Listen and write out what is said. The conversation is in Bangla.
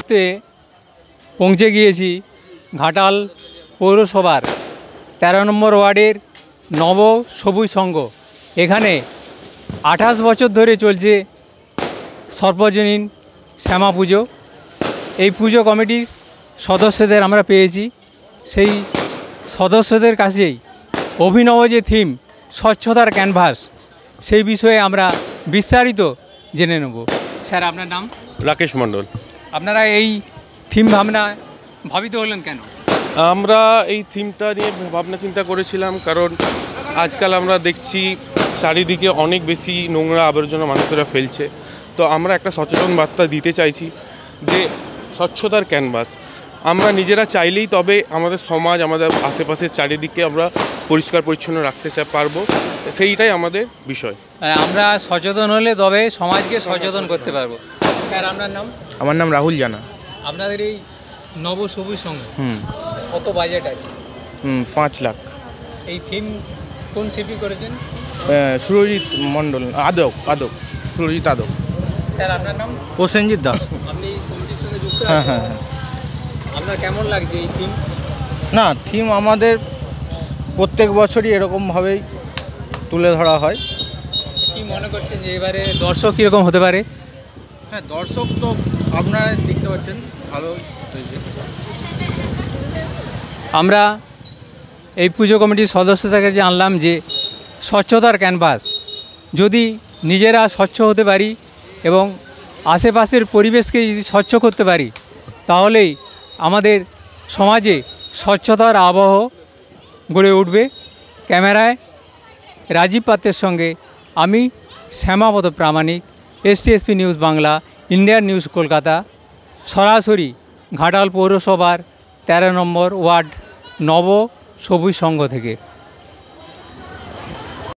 মুহূর্তে পৌঁছে গিয়েছি ঘাটাল পৌরসভার 13 নম্বর ওয়ার্ডের নব সবুজ সংঘ। এখানে 28 বছর ধরে চলছে সর্বজনীন শ্যামা পুজো। এই পুজো কমিটির সদস্যদের আমরা পেয়েছি। সেই সদস্যদের কাছেই অভিনব যে থিম স্বচ্ছতার ক্যানভাস, সেই বিষয়ে আমরা বিস্তারিত জেনে নেব। স্যার, আপনার নাম? রাকেশ মণ্ডল। আপনারা এই থিম ভাবিত হলেন কেন? আমরা এই থিমটা নিয়ে ভাবনা চিন্তা করেছিলাম কারণ আজকাল আমরা দেখছি চারিদিকে অনেক বেশি নোংরা আবর্জনা মানুষেরা ফেলছে। তো আমরা একটা সচেতন বার্তা দিতে চাইছি যে স্বচ্ছতার ক্যানভাস আমরা নিজেরা চাইলেই তবে আমাদের সমাজ, আমাদের আশেপাশের চারিদিকে আমরা পরিষ্কার পরিচ্ছন্ন রাখতে পারবো, সেইটাই আমাদের বিষয়। আমরা সচেতন হলে তবে সমাজকে সচেতন করতে পারবো। স্যার, আপনার নাম? আমার নাম রাহুল জানা। আপনাদের এই নব সবুজ সংঘ কত বাজেট আছে? 5 লাখ। এই থিম কোন শিল্পী করেছেন? সুরজিৎ মণ্ডল, আদক সুরজিৎ আদক। স্যার, আপনার নাম? প্রসেনজিৎ দাস। আপনি এই কমিটির সঙ্গে যুক্ত আছেন? হ্যাঁ। আপনার কেমন লাগছে এই থিম? না, থিম আমাদের প্রত্যেক বছরই এরকমভাবেই তুলে ধরা হয়। কি মনে করছেন যে এবারে দর্শক কীরকম হতে পারে? হ্যাঁ, দর্শক তো আপনারা দেখতে পাচ্ছেন ভালো হয়েছে। আমরা এই পুজো কমিটির সদস্যদের কাছে জানলাম যে স্বচ্ছতার ক্যানভাস, যদি নিজেরা স্বচ্ছ হতে পারি এবং আশেপাশের পরিবেশকে যদি স্বচ্ছ করতে পারি, তাহলেই আমাদের সমাজে স্বচ্ছতার আবহ গড়ে উঠবে। ক্যামেরায় রাজীব পাত্রের সঙ্গে আমি শ্যামাপদ প্রামাণিক, STSP news Bangla, Indian news Kolkata, সরাসরি ঘাটাল পৌরসভার 13 নম্বর ওয়ার্ড নব সবুজ সংঘ থেকে।